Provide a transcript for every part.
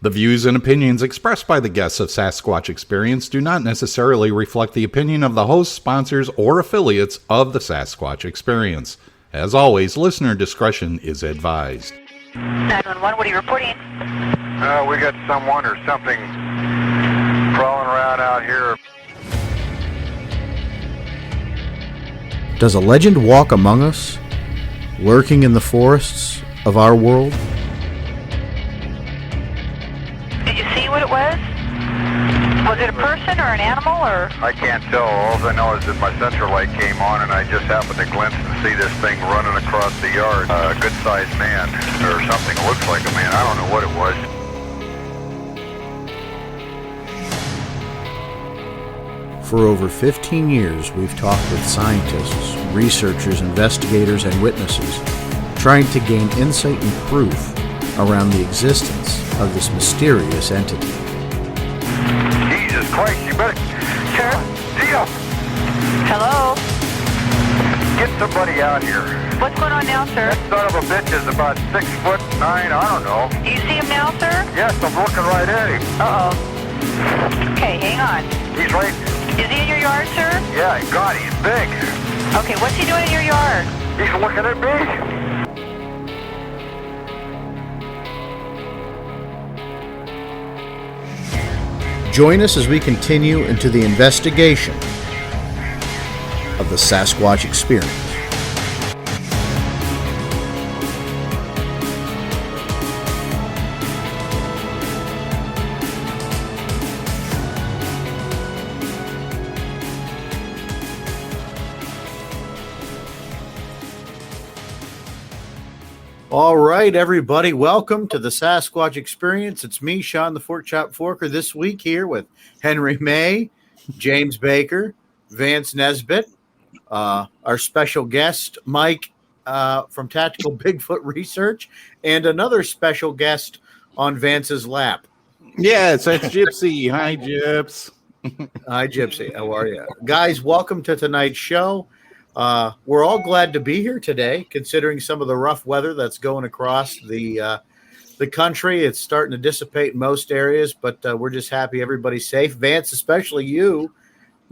The views and opinions expressed by the guests of Sasquatch Experience do not necessarily reflect the opinion of the hosts, sponsors, or affiliates of the Sasquatch Experience. As always, listener discretion is advised. 911, what are you reporting? We got someone or something crawling around out here. Does a legend walk among us, lurking in the forests of our world? Did you see what it was? Was it a person or an animal or? I can't tell. All I know is that my sensor light came on and I just happened to glimpse and see this thing running across the yard. A good-sized man or something. It looks like a man. I don't know what it was. For over 15 years, we've talked with scientists, researchers, investigators, and witnesses, trying to gain insight and proof around the existence of this mysterious entity. Jesus Christ, you better... Sure. Dio! Hello? Get somebody out here. What's going on now, sir? That son of a bitch is about 6'9", I don't know. Do you see him now, sir? Yes, I'm looking right at him. Uh-oh. Okay, hang on. He's right... Is he in your yard, sir? Yeah, God, he's big. Okay, what's he doing in your yard? He's looking at me. Join us as we continue into the investigation of the Sasquatch Experience. All right, everybody, welcome to the Sasquatch Experience. It's me, Sean the Fork Chop Forker, this week here with Henry May, James Baker, Vance Nesbitt, our special guest, Mike from Tactical Bigfoot Research, and another special guest on Vance's lap. Yes, that's Gypsy. Hi, Gyps. Hi, Gypsy. How are you? Guys, welcome to tonight's show. We're all glad to be here today, considering some of the rough weather that's going across the country. It's starting to dissipate in most areas, but we're just happy everybody's safe. Vance, especially you,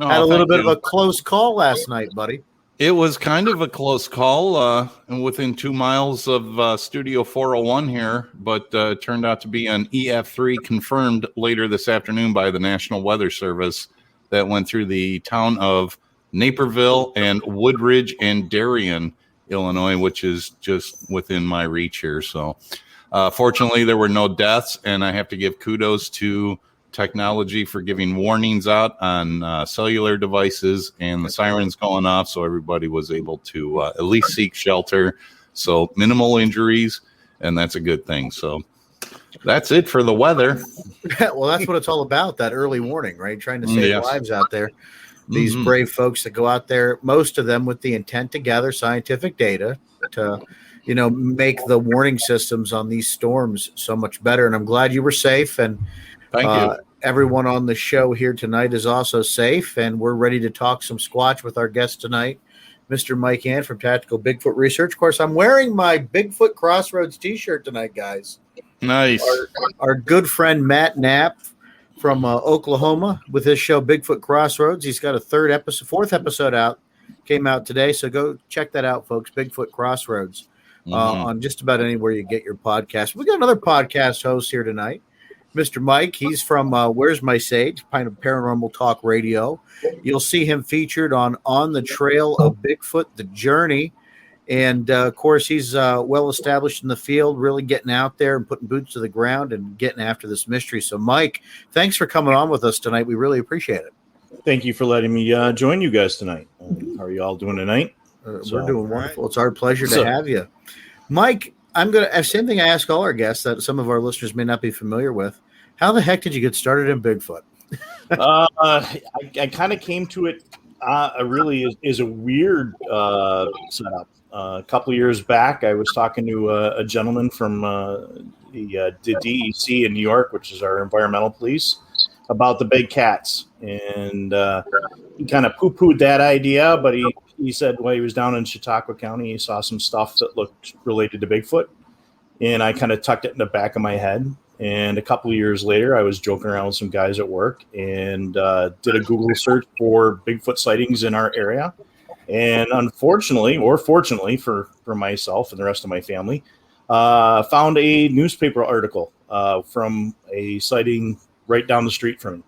had a little bit of a close call last night, buddy. It was kind of a close call, and within 2 miles of Studio 401 here, but it turned out to be an EF3 confirmed later this afternoon by the National Weather Service that went through the town of Naperville and Woodridge and Darien, Illinois, which is just within my reach here. So fortunately, there were no deaths, and I have to give kudos to technology for giving warnings out on cellular devices and the sirens going off, so everybody was able to at least seek shelter. So minimal injuries, and that's a good thing. So that's it for the weather. Well, that's what it's all about, that early warning, right? Trying to save lives out there. These brave folks that go out there, most of them with the intent to gather scientific data to, make the warning systems on these storms so much better. And I'm glad you were safe. And thank you. Everyone on the show here tonight is also safe. And we're ready to talk some Squatch with our guest tonight, Mr. Mike Ann from Tactical Bigfoot Research. Of course, I'm wearing my Bigfoot Crossroads t-shirt tonight, guys. Nice. Our good friend Matt Knapp from Oklahoma with his show Bigfoot Crossroads. He's got a fourth episode out, came out today. So go check that out, folks. Bigfoot Crossroads on just about anywhere you get your podcast. We got another podcast host here tonight, Mr. Mike. He's from Where's My Sage, kind of Paranormal Talk Radio. You'll see him featured on the Trail of Bigfoot, The Journey. And, of course, he's well established in the field, really getting out there and putting boots to the ground and getting after this mystery. So, Mike, thanks for coming on with us tonight. We really appreciate it. Thank you for letting me join you guys tonight. How are you all doing tonight? We're doing wonderful. It's our pleasure to have you. Mike, I'm going to – same thing I ask all our guests that some of our listeners may not be familiar with. How the heck did you get started in Bigfoot? I kind of came to it really is a weird setup. A couple of years back, I was talking to a gentleman from the DEC in New York, which is our environmental police, about the big cats. And he kind of poo-pooed that idea, but he said, well, he was down in Chautauqua County. He saw some stuff that looked related to Bigfoot. And I kind of tucked it in the back of my head. And a couple of years later, I was joking around with some guys at work and did a Google search for Bigfoot sightings in our area. And unfortunately, or fortunately for myself and the rest of my family, found a newspaper article from a sighting right down the street from me.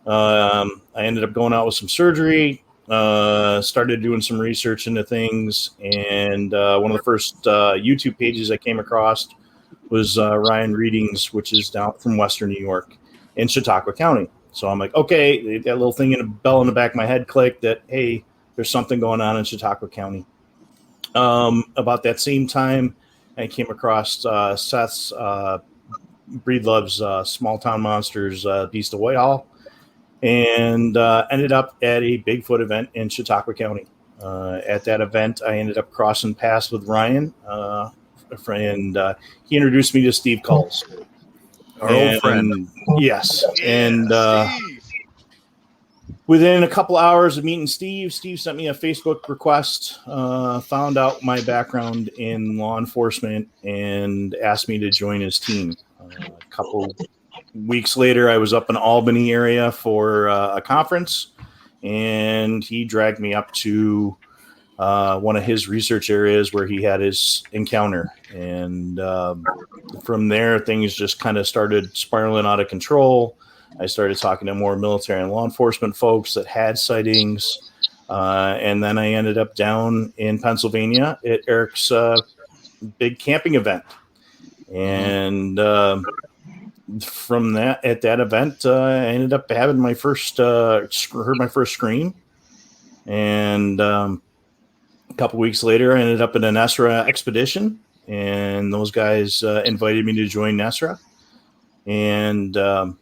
I ended up going out with some surgery, started doing some research into things, and one of the first YouTube pages I came across was Ryan Readings, which is down from Western New York in Chautauqua County. So I'm like, okay, that little thing in a bell in the back of my head clicked that, hey, there's something going on in Chautauqua County. About that same time, I came across Seth's Breedlove's Small Town Monsters Beast of Whitehall, and ended up at a Bigfoot event in Chautauqua County. At that event, I ended up crossing paths with Ryan, a friend. He introduced me to Steve Culls, Our old friend. Yes, Yeah, and Steve. within a couple hours of meeting Steve sent me a Facebook request, found out my background in law enforcement, and asked me to join his team. A couple weeks later, I was up in Albany area for a conference, and he dragged me up to one of his research areas where he had his encounter. And from there, things just kind of started spiraling out of control. I started talking to more military and law enforcement folks that had sightings. And then I ended up down in Pennsylvania at Eric's big camping event. And from that, at that event, I ended up having my first, heard my first scream. And a couple weeks later, I ended up in a NESRA expedition. And those guys invited me to join NESRA. And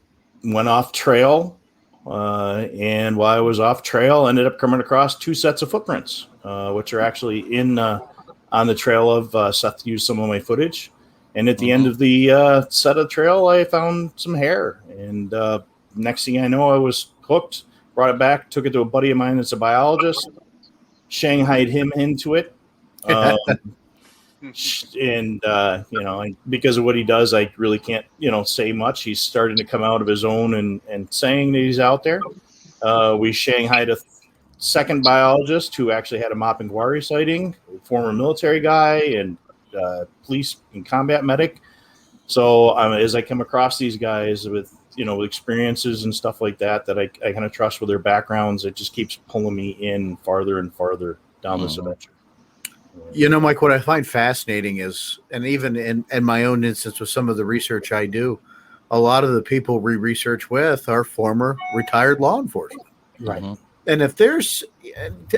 went off trail, and while I was off trail, ended up coming across two sets of footprints, which are actually on the trail of Seth used some of my footage. And at the end of the set of trail, I found some hair. And next thing I know, I was hooked, brought it back, took it to a buddy of mine that's a biologist, shanghaied him into it. And because of what he does, I really can't say much. He's starting to come out of his own and saying that he's out there. We shanghaied a second biologist who actually had a Mapinguari sighting, a former military guy and police and combat medic. So as I come across these guys with experiences and stuff like that I kind of trust with their backgrounds, it just keeps pulling me in farther and farther down this adventure. Mike, what I find fascinating is, and even in my own instance with some of the research I do, a lot of the people we research with are former retired law enforcement. Right. And if there's,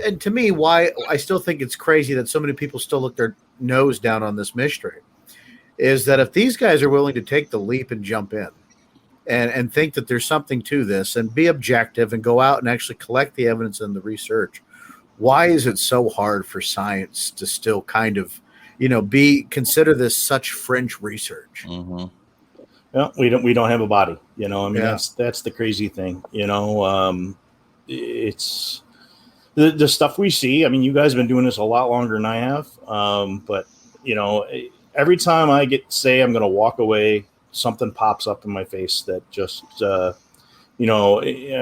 and to me, why I still think it's crazy that so many people still look their nose down on this mystery is that if these guys are willing to take the leap and jump in and think that there's something to this and be objective and go out and actually collect the evidence and the research, why is it so hard for science to still kind of, consider this such fringe research? Well, we don't have a body, that's the crazy thing, it's the stuff we see. I mean, you guys have been doing this a lot longer than I have. But every time I say I'm going to walk away, something pops up in my face that just, I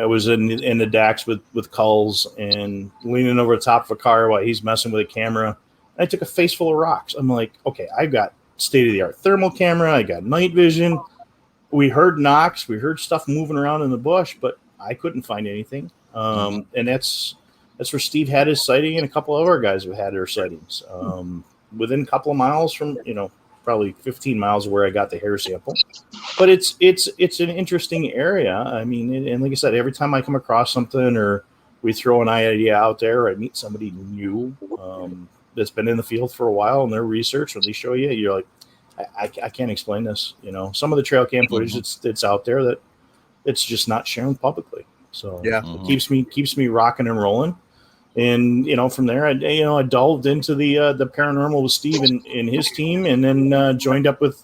was in the DAX with Culls and leaning over the top of a car while he's messing with a camera. I took a face full of rocks. I'm like, okay, I've got state-of-the-art thermal camera. I got night vision. We heard knocks. We heard stuff moving around in the bush, but I couldn't find anything. And that's where Steve had his sighting, and a couple of other guys have had their sightings. Within a couple of miles from, probably 15 miles of where I got the hair sample. But it's an interesting area. I mean, and like I said, every time I come across something or we throw an idea out there, or I meet somebody new that's been in the field for a while and their research, when they show you, you're like, I can't explain this. Some of the trail cam footage that's out there that it's just not shown publicly. So it keeps me rocking and rolling. And, from there, I delved into the paranormal with Steve and his team, and then joined up with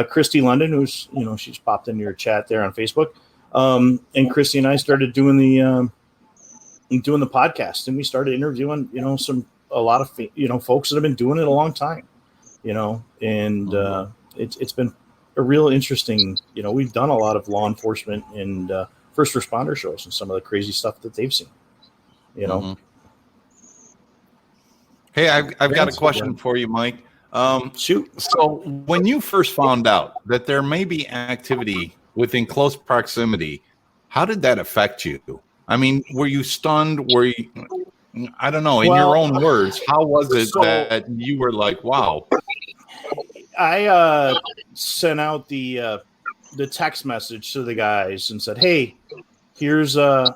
Christy London, who's, she's popped into your chat there on Facebook. And Christy and I started doing the podcast, and we started interviewing, a lot of, folks that have been doing it a long time, and it's real interesting. We've done a lot of law enforcement and first responder shows and some of the crazy stuff that they've seen. Mm-hmm. Hey, I've got a question for you, Mike. Shoot. So when you first found out that there may be activity within close proximity, how did that affect you? I mean, were you stunned? Were you, I don't know, in your own words, how was it that you were like, wow? I sent out the text message to the guys and said, hey, here's a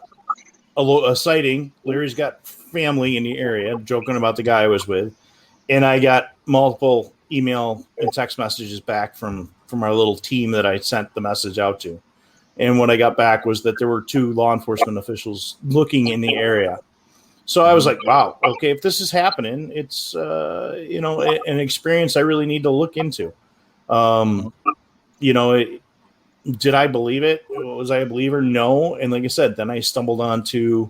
sighting. Larry's got family in the area, joking about the guy I was with. And I got multiple email and text messages back from our little team that I sent the message out to. And what I got back was that there were 2 law enforcement officials looking in the area. So I was like, wow, okay, if this is happening, it's, an experience I really need to look into. Did I believe it? Was I a believer? No. And like I said, then I stumbled onto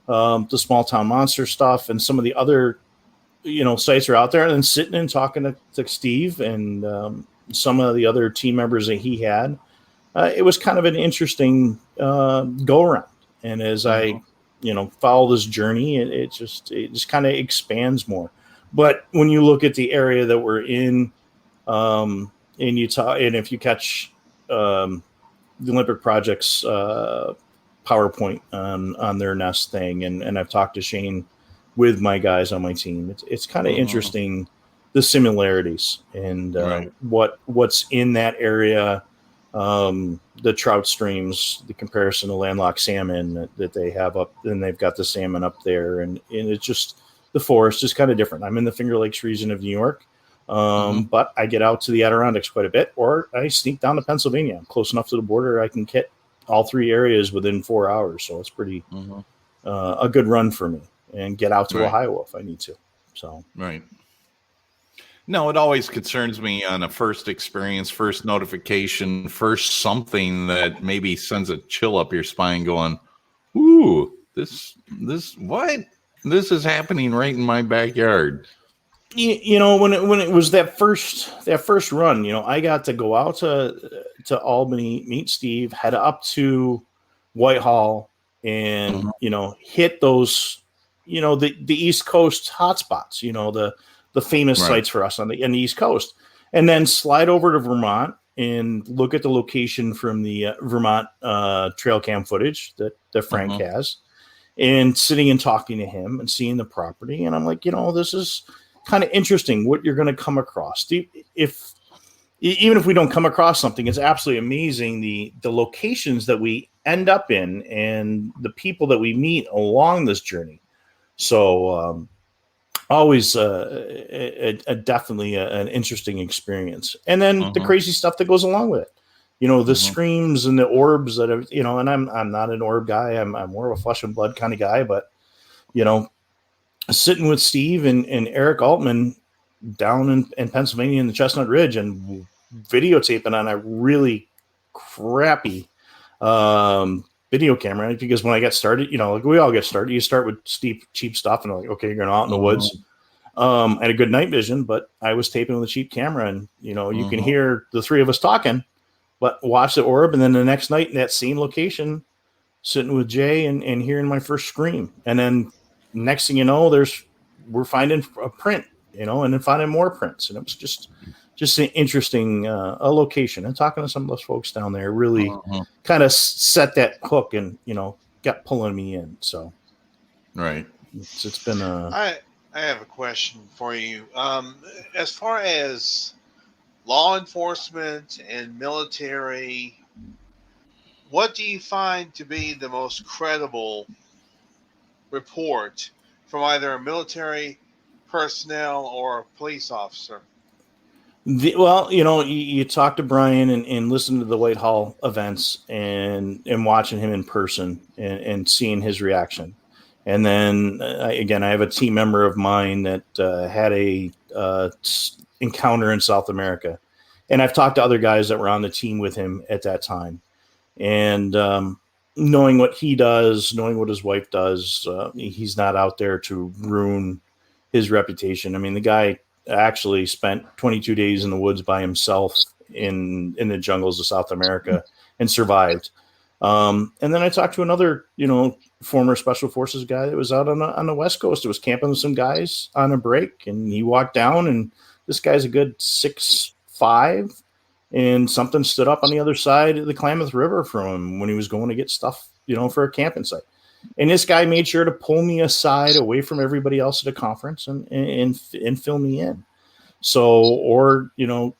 the small town monster stuff and some of the other, sites are out there, and then sitting and talking to Steve and some of the other team members that he had. It was kind of an interesting go around. And as I, follow this journey, it just kind of expands more. But when you look at the area that we're in Utah, and if you catch the Olympic Project's PowerPoint on their nest thing, and I've talked to Shane with my guys on my team, it's kind of interesting, the similarities and what's in that area. The trout streams, the comparison to landlocked salmon that they have up, and they've got the salmon up there, and it's just the forest is kind of different. I'm in the Finger Lakes region of New York, but I get out to the Adirondacks quite a bit, or I sneak down to Pennsylvania. I'm close enough to the border I can hit all 3 areas within 4 hours, so it's pretty a good run for me, and get out to Ohio if I need to. So No, it always concerns me on a first experience, first notification, first something that maybe sends a chill up your spine going, ooh, this what? This is happening right in my backyard. When it was that first run, I got to go out to Albany, meet Steve, head up to Whitehall, and hit those, the East Coast hotspots, the famous sites for us on the East Coast, and then slide over to Vermont and look at the location from the Vermont trail cam footage that Frank has, and sitting and talking to him and seeing the property. And I'm like, this is kind of interesting what you're going to come across. Even if we don't come across something, it's absolutely amazing the locations that we end up in and the people that we meet along this journey. So always definitely an interesting experience. And then the crazy stuff that goes along with it. The screams and the orbs that have, and I'm not an orb guy. I'm more of a flesh and blood kind of guy, but sitting with Steve and Eric Altman down in Pennsylvania in the Chestnut Ridge and videotaping on a really crappy video camera, because when I got started, like we all get started, you start with cheap stuff and like, okay, you're going out in the woods. I had a good night vision, but I was taping with a cheap camera, and you can hear the 3 of us talking, but watch the orb. And then the next night in that same location, sitting with Jay and hearing my first scream. And then next thing you know, we're finding a print, and then finding more prints. And it was just an interesting a location. And talking to some of those folks down there really kind of set that hook and, got pulling me in. So, it's been I have a question for you. As far as law enforcement and military, what do you find to be the most credible report from either a military personnel or a police officer? You talk to Brian and listen to the Whitehall events and watching him in person and seeing his reaction. And then I have a team member of mine that had a encounter in South America, and I've talked to other guys that were on the team with him at that time, and knowing what he does, knowing what his wife does, he's not out there to ruin his reputation. I mean, the guy actually spent 22 days in the woods by himself in the jungles of South America and survived. And then I talked to another, former special forces guy that was out on the West Coast. It was camping with some guys on a break, and he walked down, and this guy's a good 6'5", and something stood up on the other side of the Klamath River from him when he was going to get stuff, for a camping site. And this guy made sure to pull me aside away from everybody else at the conference and fill me in. So, or,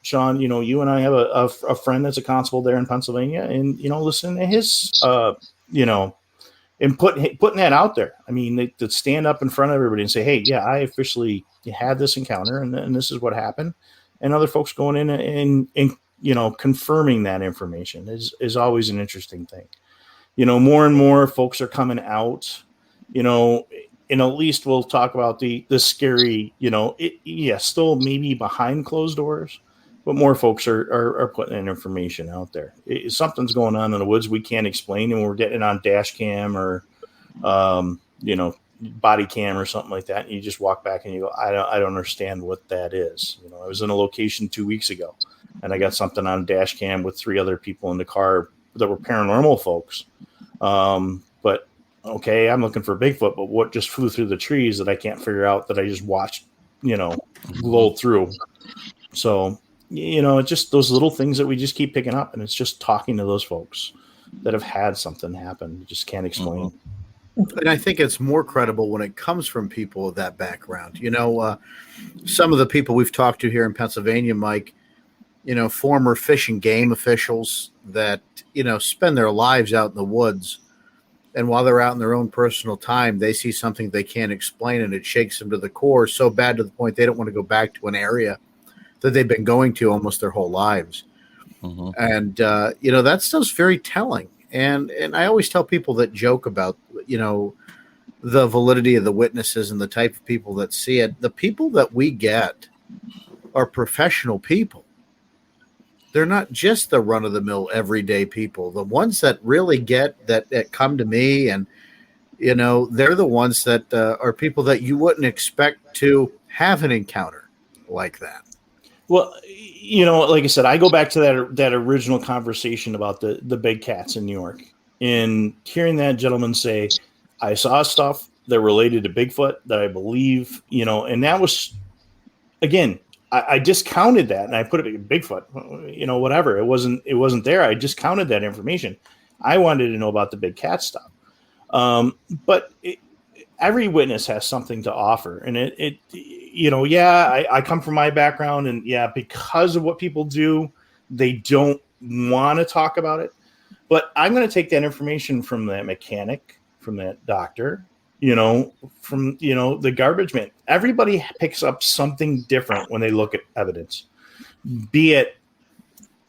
Sean, you and I have a friend that's a constable there in Pennsylvania, and, listen to his, and putting that out there. I mean, to stand up in front of everybody and say, hey, yeah, I officially had this encounter and this is what happened. And other folks going in and confirming that information is always an interesting thing. More and more folks are coming out, and at least we'll talk about the scary, still maybe behind closed doors, but more folks are putting that information out there. Something's going on in the woods we can't explain, and we're getting it on dash cam or, body cam or something like that. And you just walk back and you go, I don't understand what that is. I was in a location 2 weeks ago, and I got something on dash cam with 3 other people in the car that were paranormal folks. But okay, I'm looking for Bigfoot, but what just flew through the trees that I can't figure out that I just watched, glow through. So, it's just those little things that we just keep picking up, and it's just talking to those folks that have had something happen. You just can't explain. And I think it's more credible when it comes from people of that background. Some of the people we've talked to here in Pennsylvania, Mike, former fish and game officials that, spend their lives out in the woods. And while they're out in their own personal time, they see something they can't explain, and it shakes them to the core so bad to the point they don't want to go back to an area that they've been going to almost their whole lives. And, that stuff's very telling. And I always tell people that joke about, the validity of the witnesses and the type of people that see it. The people that we get are professional people. They're not just the run-of-the-mill everyday people. The ones that really get that come to me, and they're the ones that are people that you wouldn't expect to have an encounter like that. Well, like I said, I go back to that original conversation about the big cats in New York, and hearing that gentleman say, "I saw stuff that related to Bigfoot that I believe," and that was, again, I discounted that, and I put it in Bigfoot, whatever. It wasn't there. I discounted that information. I wanted to know about the big cat stuff. But every witness has something to offer, and I come from my background, and because of what people do, they don't want to talk about it. But I'm going to take that information from that mechanic, from that doctor, from, the garbage man. Everybody picks up something different when they look at evidence. Be it,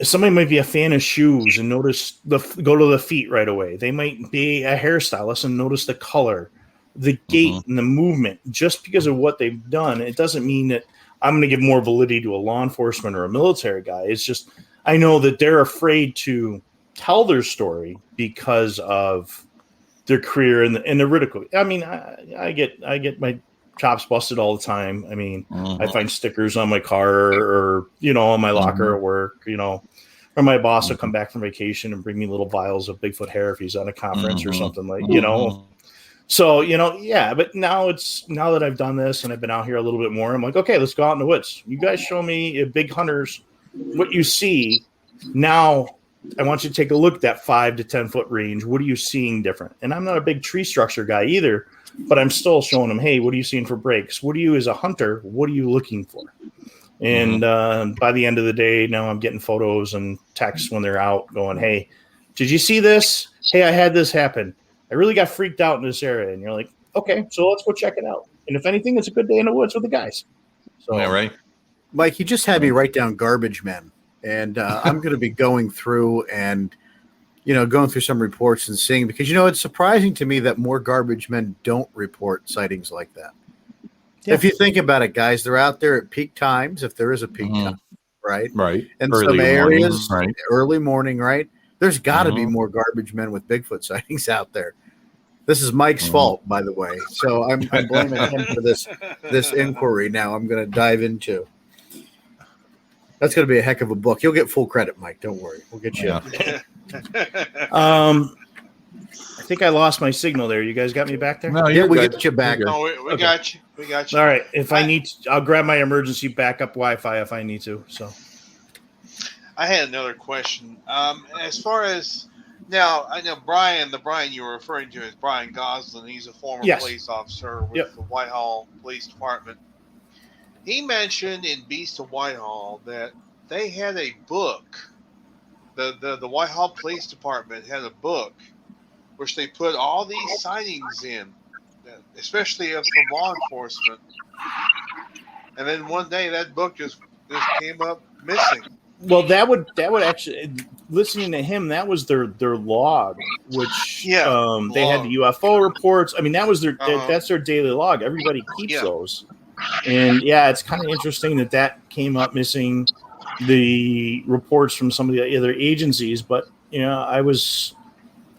somebody might be a fan of shoes and go to the feet right away. They might be a hairstylist and notice the color, the gait, and the movement. Just because of what they've done, it doesn't mean that I'm going to give more validity to a law enforcement or a military guy. It's just, I know that they're afraid to tell their story because of their career and the ridicule. I mean, I get my chops busted all the time. I mean, I find stickers on my car or, on my locker at work, or my boss will come back from vacation and bring me little vials of Bigfoot hair if he's at a conference or something like, So, but now that I've done this and I've been out here a little bit more, I'm like, okay, let's go out in the woods. You guys show me, big hunters, what you see. Now I want you to take a look at that 5 to 10 foot range. What are you seeing different? And I'm not a big tree structure guy either, but I'm still showing them, hey, what are you seeing for breaks? What are you, as a hunter, what are you looking for? And by the end of the day, now I'm getting photos and texts when they're out going, hey, did you see this? Hey, I had this happen. I really got freaked out in this area. And you're like, okay, so let's go check it out. And if anything, it's a good day in the woods with the guys. So, yeah, right. Mike, you just had me write down garbage men. And I'm going to be going through and, going through some reports and seeing, because, it's surprising to me that more garbage men don't report sightings like that. Yeah. If you think about it, guys, they're out there at peak times, if there is a peak time, right? Right. In early some areas, morning, right? Early morning, right? There's got to be more garbage men with Bigfoot sightings out there. This is Mike's fault, by the way. So I'm blaming him for this inquiry now I'm going to dive into. That's going to be a heck of a book. You'll get full credit, Mike. Don't worry. We'll get you. I think I lost my signal there. You guys got me back there? No, Yeah, you're we good. get you back. No, we got you. We got you. All right. If I need to, I'll grab my emergency backup Wi-Fi if I need to. So I had another question. As far as now, I know Brian, the Brian you were referring to is Brian Goslin. He's a former Yes. police officer with the Whitehall Police Department. He mentioned in Beast of Whitehall that they had a book. The Whitehall Police Department had a book which they put all these sightings in, especially from law enforcement. And then one day that book just came up missing. well, that would actually, listening to him, that was their log, which they had the UFO reports. I mean, that was that's their daily log. Everybody keeps those. And it's kind of interesting that came up missing, the reports from some of the other agencies. But I was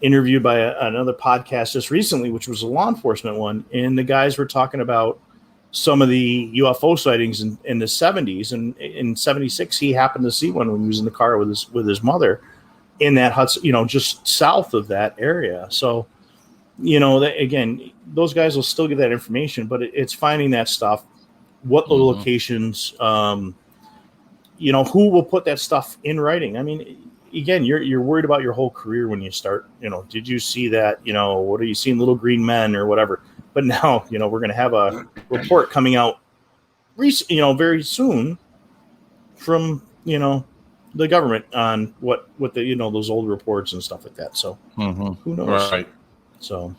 interviewed by another podcast just recently, which was a law enforcement one, and the guys were talking about some of the UFO sightings in the 70s, and in 76 he happened to see one when he was in the car with his mother in that Hudson, just south of that area. So again, those guys will still get that information, but it's finding that stuff, what the locations, who will put that stuff in writing. I mean, again, you're worried about your whole career when you start. Did you see that? What are you seeing, little green men or whatever? But now, we're going to have a report coming out, very soon from the government on what the those old reports and stuff like that. So who knows? Right. So.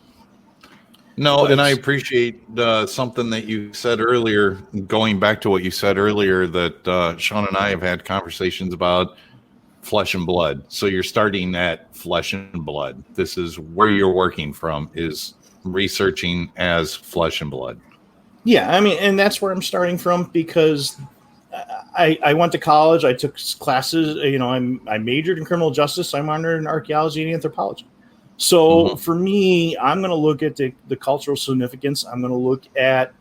No, and I appreciate something that you said earlier, going back to what you said earlier, that Sean and I have had conversations about flesh and blood. So you're starting at flesh and blood. This is where you're working from, is researching as flesh and blood. Yeah, I mean, and that's where I'm starting from, because I went to college. I took classes. I majored in criminal justice. I minored in archaeology and anthropology. So for me, I'm going to look at the cultural significance. I'm going to look at,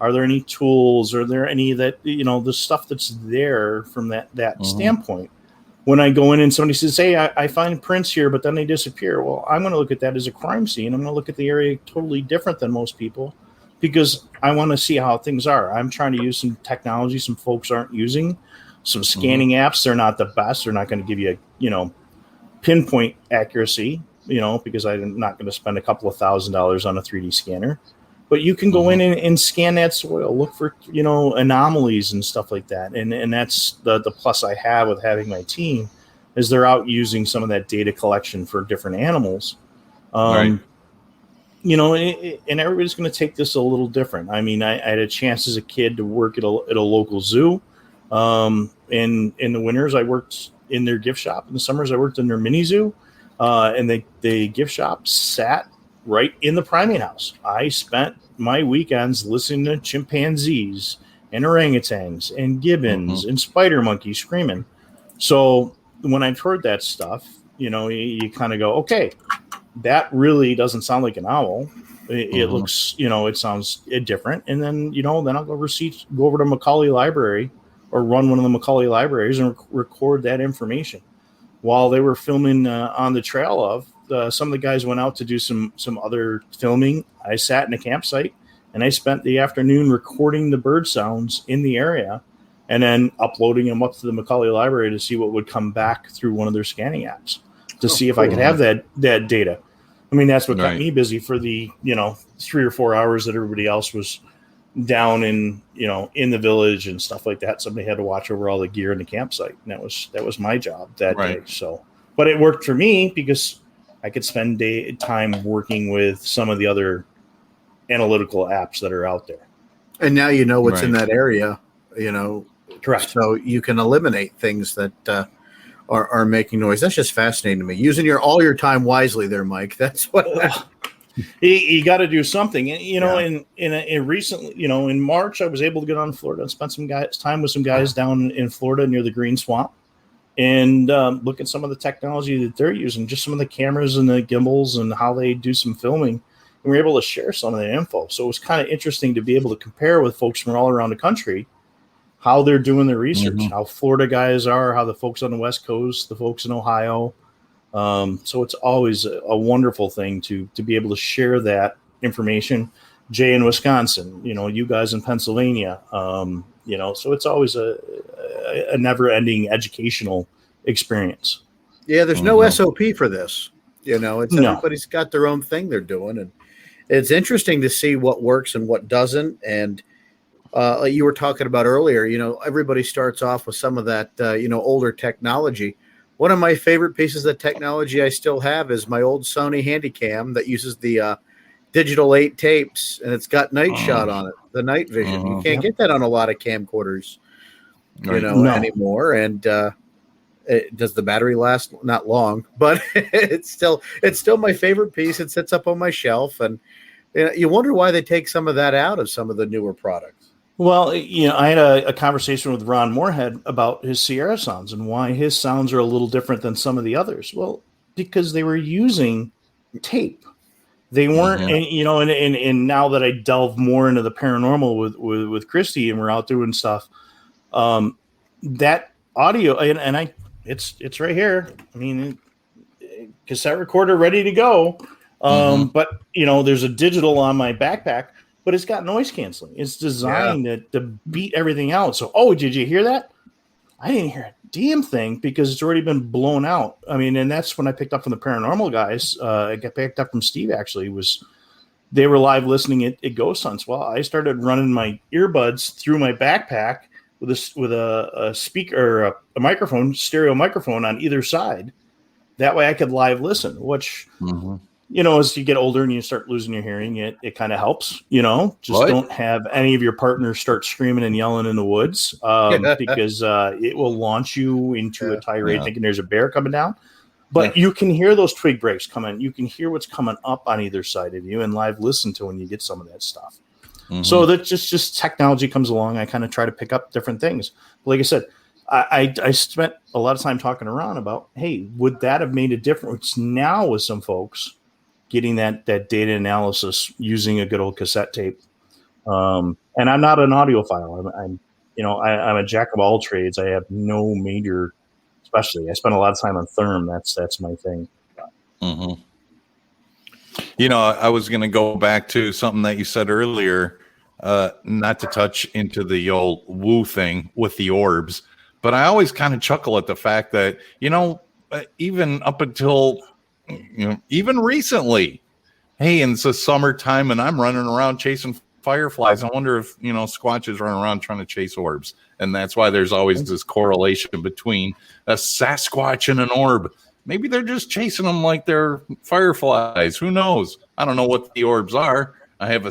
are there any tools? Are there any that, the stuff that's there from that standpoint? When I go in and somebody says, hey, I find prints here, but then they disappear. Well, I'm going to look at that as a crime scene. I'm going to look at the area totally different than most people, because I want to see how things are. I'm trying to use some technology some folks aren't using, some scanning apps. They're not the best. They're not going to give you pinpoint accuracy, because I'm not going to spend a couple of $1,000s on a 3D scanner. But you can go in and scan that soil, look for, anomalies and stuff like that. And that's the plus I have with having my team, is they're out using some of that data collection for different animals. Right. And everybody's going to take this a little different. I mean, I had a chance as a kid to work at a local zoo. In the winters, I worked in their gift shop. In the summers, I worked in their mini zoo. And the gift shop sat right in the primate house. I spent my weekends listening to chimpanzees and orangutans and gibbons and spider monkeys screaming. So when I've heard that stuff, you kind of go, okay, that really doesn't sound like an owl. It looks, it sounds different. And then, then I'll go over to Macaulay Library, or run one of the Macaulay libraries and record that information. While they were filming on the Trail of, some of the guys went out to do some other filming. I sat in a campsite and I spent the afternoon recording the bird sounds in the area, and then uploading them up to the Macaulay Library to see what would come back through one of their scanning apps to see if I could have that data. I mean, that's what kept me busy for the 3 or 4 hours that everybody else was down in the village and stuff like that. Somebody had to watch over all the gear in the campsite, and that was my job that day. So, but it worked for me because I could spend time working with some of the other analytical apps that are out there. And now you know what's in that area, Correct. So you can eliminate things that are making noise. That's just fascinating to me. Using all your time wisely there, Mike. That's what. You got to do something, in recently, in March, I was able to get on Florida and spend some time with some guys down in Florida near the Green Swamp, and look at some of the technology that they're using, just some of the cameras and the gimbals and how they do some filming. And we were able to share some of that info. So it was kind of interesting to be able to compare with folks from all around the country how they're doing their research, Mhm. how Florida guys are, how the folks on the West Coast, the folks in Ohio. So it's always a wonderful thing to be able to share that information. Jay in Wisconsin, you guys in Pennsylvania, so it's always a never-ending educational experience. Yeah, there's no SOP for this. It's No. everybody's got their own thing they're doing, and it's interesting to see what works and what doesn't. And like you were talking about earlier, everybody starts off with some of that, older technology. One of my favorite pieces of technology I still have is my old Sony Handycam that uses the digital 8 tapes, and it's got night shot on it, the night vision. You can't get that on a lot of camcorders, No. anymore. And does the battery last? Not long, but it's still my favorite piece. It sits up on my shelf, and you wonder why they take some of that out of some of the newer products. Well, I had a conversation with Ron Moorhead about his Sierra sounds and why his sounds are a little different than some of the others. Well, because they were using tape. They weren't, and now that I delve more into the paranormal with Christy and we're out doing stuff, that audio and it's right here. I mean, cassette recorder ready to go. But there's a digital on my backpack, but it's got noise canceling. It's designed to beat everything out. So, did you hear that? I didn't hear a damn thing because it's already been blown out. I mean, and that's when I picked up from the paranormal guys. I got picked up from Steve, actually, they were live listening at Ghost Hunts. Well, I started running my earbuds through my backpack with a speaker, or a microphone, stereo microphone on either side. That way I could live listen, which, as you get older and you start losing your hearing, it kind of helps, don't have any of your partners start screaming and yelling in the woods because it will launch you into a tirade thinking there's a bear coming down. But you can hear those twig breaks coming. You can hear what's coming up on either side of you and live listen to when you get some of that stuff. So that just technology comes along. I kind of try to pick up different things. Like I said, I spent a lot of time talking around about, hey, would that have made a difference now with some folks getting that data analysis using a good old cassette tape? And I'm not an audiophile. I'm a jack of all trades. I have no major specialty. I spend a lot of time on therm. That's my thing. I was going to go back to something that you said earlier, not to touch into the old woo thing with the orbs, but I always kind of chuckle at the fact that, even up until, even recently, hey, and it's the summertime and I'm running around chasing fireflies. I wonder if, Squatches running around trying to chase orbs. And that's why there's always this correlation between a Sasquatch and an orb. Maybe they're just chasing them like they're fireflies. Who knows? I don't know what the orbs are. I have a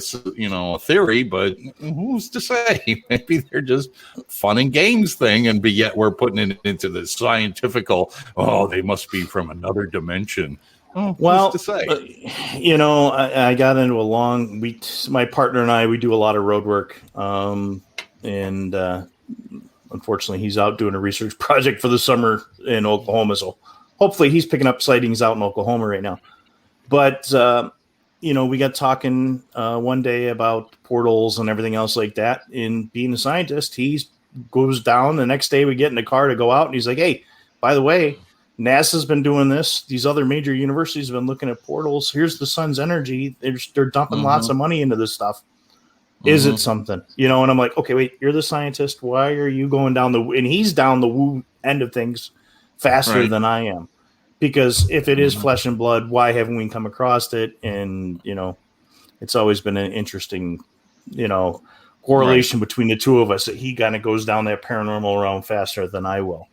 theory, but who's to say? Maybe they're just fun and games thing, and yet we're putting it into the scientifical. Oh, they must be from another dimension. Oh, well, who's to say? I got into my partner and I, we do a lot of road work, and unfortunately, he's out doing a research project for the summer in Oklahoma. So hopefully, he's picking up sightings out in Oklahoma right now. But we got talking one day about portals and everything else like that. And being a scientist, he goes down. The next day we get in the car to go out, and he's like, hey, by the way, NASA's been doing this. These other major universities have been looking at portals. Here's the sun's energy. They're dumping lots of money into this stuff. Is it something? And I'm like, okay, wait, you're the scientist. Why are you going down and he's down the woo end of things faster than I am. Because if it is flesh and blood, why haven't we come across it? And, it's always been an interesting, correlation between the two of us, that he kind of goes down that paranormal realm faster than I will.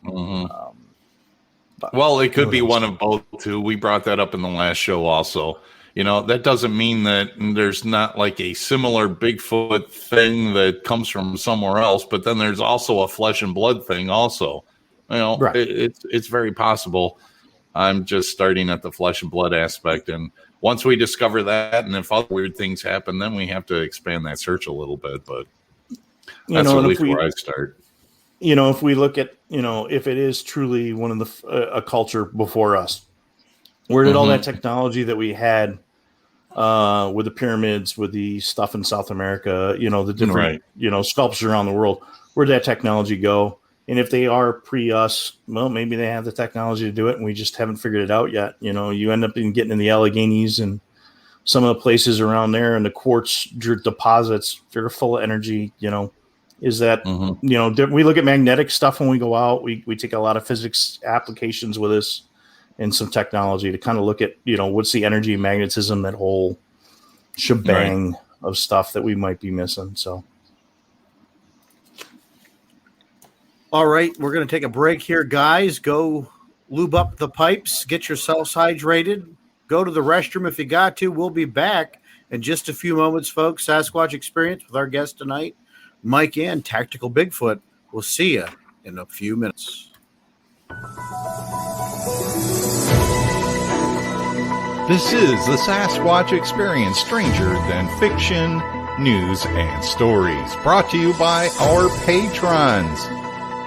Well, it could be one of both, too. We brought that up in the last show also. That doesn't mean that there's not like a similar Bigfoot thing that comes from somewhere else, but then there's also a flesh and blood thing also. It's very possible. I'm just starting at the flesh and blood aspect. And once we discover that, and if other weird things happen, then we have to expand that search a little bit. But that's at least where I start. If we look at, if it is truly one of a culture before us, where did all that technology that we had with the pyramids, with the stuff in South America, the different, sculptures around the world, where'd that technology go? And if they are pre us, well, maybe they have the technology to do it, and we just haven't figured it out yet. You know, you end up getting in the Alleghenies and some of the places around there, and the quartz deposits, they're full of energy. You know, is that, you know, we look at magnetic stuff when we go out. We take a lot of physics applications with us and some technology to kind of look at, you know, what's the energy, magnetism, that whole shebang of stuff that we might be missing. So. All right, we're going to take a break here, guys. Go lube up the pipes, get yourselves hydrated, go to the restroom if you got to. We'll be back in just a few moments, folks. Sasquatch Experience with our guest tonight, Mike and Tactical Bigfoot. We'll see you in a few minutes. This is the Sasquatch Experience, stranger than fiction, news, and stories. Brought to you by our patrons.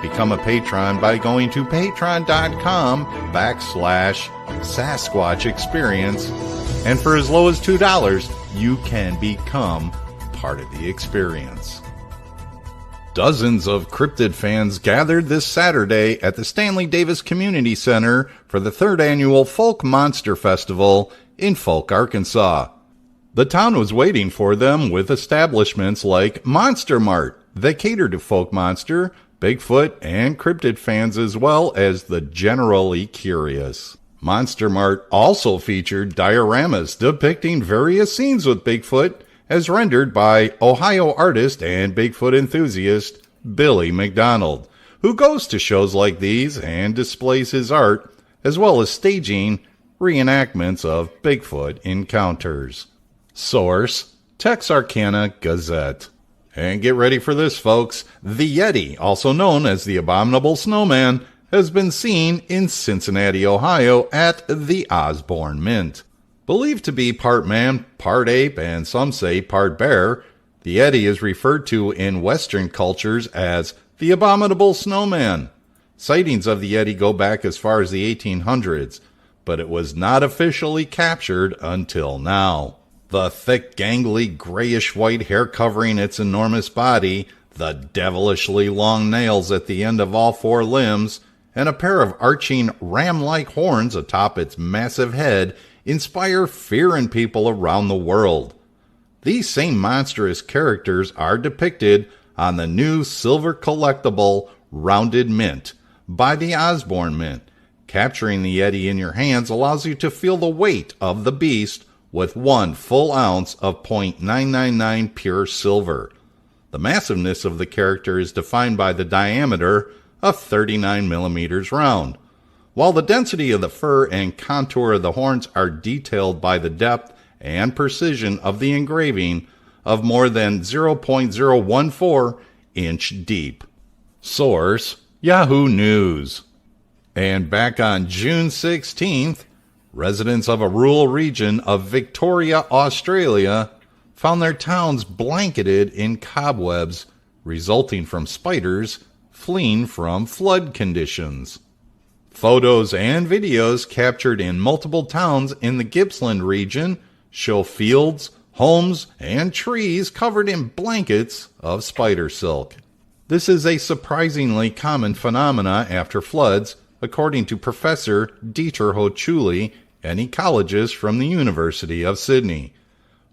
Become a patron by going to patreon.com/Sasquatch Experience. And for as low as $2, you can become part of the experience. Dozens of cryptid fans gathered this Saturday at the Stanley Davis Community Center for the 3rd annual Folk Monster Festival in Folk, Arkansas. The town was waiting for them with establishments like Monster Mart that cater to folk monster, Bigfoot, and cryptid fans, as well as the generally curious. Monster Mart also featured dioramas depicting various scenes with Bigfoot, as rendered by Ohio artist and Bigfoot enthusiast Billy McDonald, who goes to shows like these and displays his art, as well as staging reenactments of Bigfoot encounters. Source: Texarkana Gazette. And get ready for this, folks. The Yeti, also known as the Abominable Snowman, has been seen in Cincinnati, Ohio at the Osborne Mint. Believed to be part man, part ape, and some say part bear, the Yeti is referred to in Western cultures as the Abominable Snowman. Sightings of the Yeti go back as far as the 1800s, but it was not officially captured until now. The thick, gangly, grayish-white hair covering its enormous body, the devilishly long nails at the end of all 4 limbs, and a pair of arching ram-like horns atop its massive head inspire fear in people around the world. These same monstrous characters are depicted on the new silver collectible Rounded Mint by the Osborne Mint. Capturing the Yeti in your hands allows you to feel the weight of the beast with 1 full ounce of .999 pure silver. The massiveness of the character is defined by the diameter of 39 millimeters round, while the density of the fur and contour of the horns are detailed by the depth and precision of the engraving of more than 0.014 inch deep. Source: Yahoo News. And back on June 16th, residents of a rural region of Victoria, Australia, found their towns blanketed in cobwebs resulting from spiders fleeing from flood conditions. Photos and videos captured in multiple towns in the Gippsland region show fields, homes, and trees covered in blankets of spider silk. This is a surprisingly common phenomena after floods, according to Professor Dieter Hochuli, an ecologist from the University of Sydney.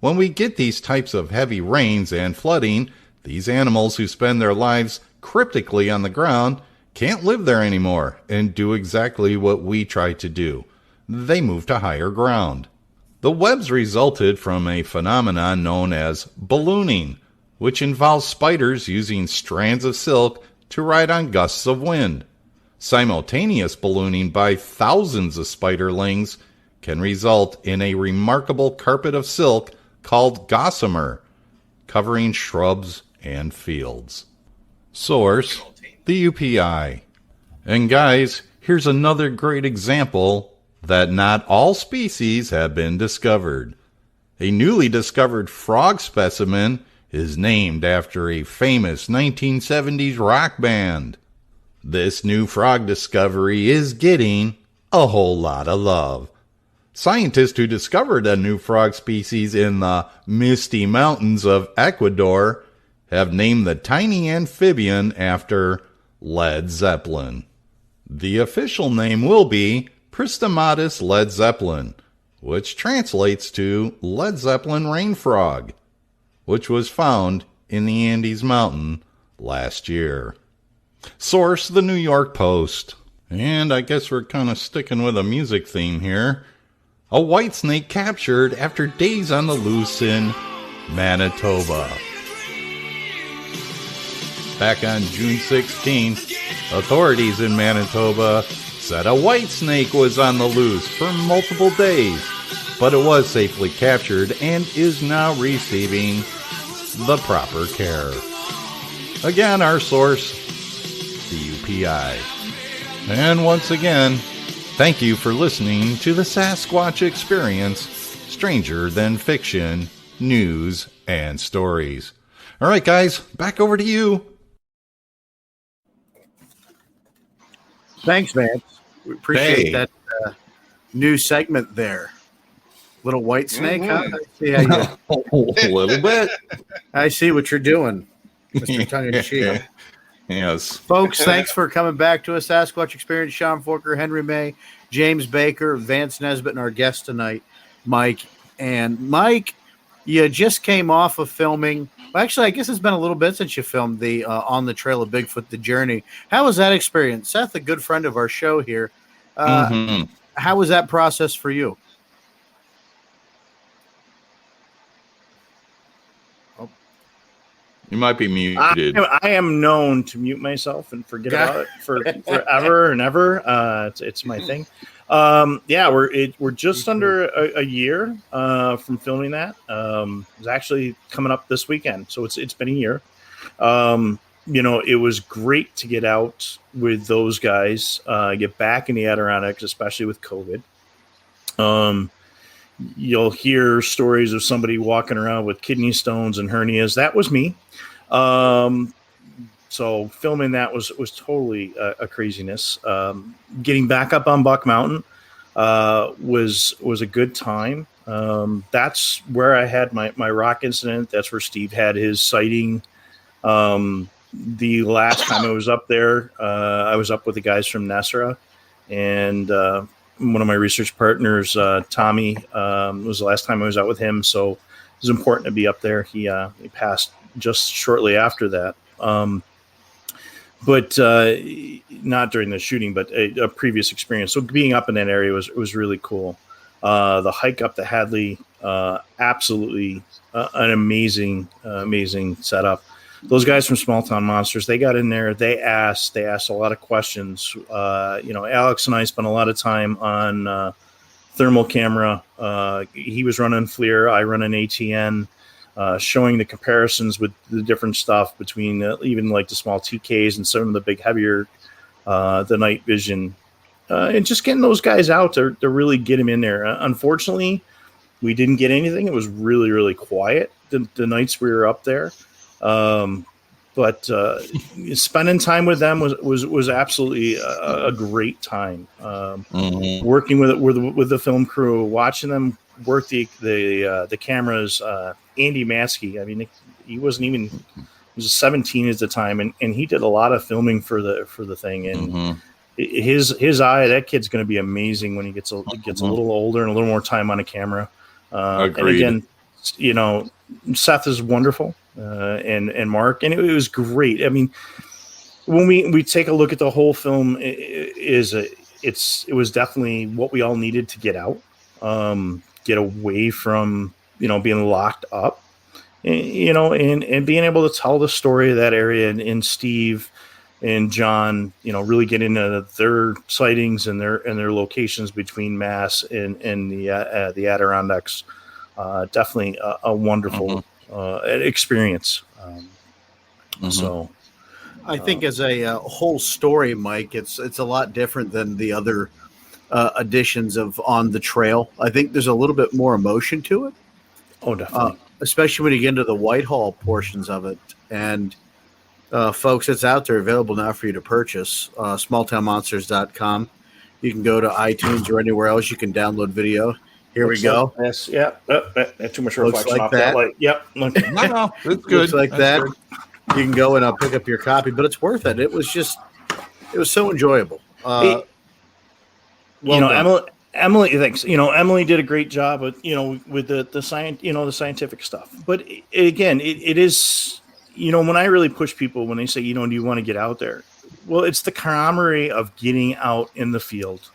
When we get these types of heavy rains and flooding, these animals who spend their lives cryptically on the ground can't live there anymore and do exactly what we try to do. They move to higher ground. The webs resulted from a phenomenon known as ballooning, which involves spiders using strands of silk to ride on gusts of wind. Simultaneous ballooning by thousands of spiderlings can result in a remarkable carpet of silk called gossamer, covering shrubs and fields. Source: the UPI. And guys, here's another great example that not all species have been discovered. A newly discovered frog specimen is named after a famous 1970s rock band. This new frog discovery is getting a whole lot of love. Scientists who discovered a new frog species in the Misty Mountains of Ecuador have named the tiny amphibian after Led Zeppelin. The official name will be Pristomatus Led Zeppelin, which translates to Led Zeppelin rain frog, which was found in the Andes Mountain last year. Source, the New York Post. And I guess we're kind of sticking with a music theme here. A white snake captured after days on the loose in Manitoba. Back on June 16th, authorities in Manitoba said a white snake was on the loose for multiple days, but it was safely captured and is now receiving the proper care. Again, our source, the UPI. And once again, thank you for listening to the Sasquatch Experience, Stranger Than Fiction, News and Stories. All right, guys, back over to you. Thanks, Vance. We appreciate that new segment there. Little white snake, huh? I see how you, A little bit. I see what you're doing, Mr. Tongue-in-Cheek. Yes. Folks, thanks for coming back to us. Sasquatch Experience, Sean Forker, Henry May, James Baker, Vance Nesbitt, and our guest tonight, Mike. And Mike, you just came off of filming. Well, actually, I guess it's been a little bit since you filmed the On the Trail of Bigfoot, The Journey. How was that experience? Seth, a good friend of our show here. How was that process for you? You might be muted. I am known to mute myself and forget about it for forever and ever. It's my thing. We're just under a year from filming that. It's actually coming up this weekend, so it's been a year. It was great to get out with those guys, get back in the Adirondacks, especially with COVID. You'll hear stories of somebody walking around with kidney stones and hernias. That was me. So filming that was totally a craziness. Getting back up on Buck Mountain was a good time. That's where I had my rock incident. That's where Steve had his sighting. The last time I was up there, I was up with the guys from Nessera, and one of my research partners, Tommy, was the last time I was out with him. So it was important to be up there. He passed just shortly after that. But not during the shooting, but a previous experience. So being up in that area was really cool. The hike up to Hadley, absolutely an amazing setup. Those guys from Small Town Monsters, they got in there. They asked a lot of questions. Alex and I spent a lot of time on thermal camera. He was running FLIR, I run an ATN. Showing the comparisons with the different stuff between even like the small TKs and some of the big heavier, the night vision, and just getting those guys out to really get them in there. Unfortunately, we didn't get anything. It was really, really quiet the nights we were up there. But spending time with them was absolutely a great time. Working with the film crew, watching them work the cameras. Andy Maskey, I mean, he wasn't even, he was 17 at the time, and he did a lot of filming for the thing. And his eye, that kid's going to be amazing when he gets a little older and a little more time on a camera. And again, Seth is wonderful, and Mark, and it was great. I mean, when we take a look at the whole film, it was definitely what we all needed to get out, get away from being locked up, and being able to tell the story of that area, and Steve and John, really get into their sightings and their locations between Mass and the Adirondacks. Definitely a wonderful experience. So I think as a whole story, Mike, it's a lot different than the other editions of On the Trail. I think there's a little bit more emotion to it. Oh, definitely. Especially when you get into the Whitehall portions of it. And folks, it's out there available now for you to purchase. Smalltownmonsters.com. You can go to iTunes or anywhere else. You can download video. Here we go. Yes. Yeah. Too much Looks reflection like off that. that light. Yep. No, it's good. Looks like That's that. good. You can go and pick up your copy, but it's worth it. It was so enjoyable. Well done. Emily, thanks. Emily did a great job with the science, the scientific stuff. But it is, when I really push people when they say, do you want to get out there? Well, it's the camaraderie of getting out in the field,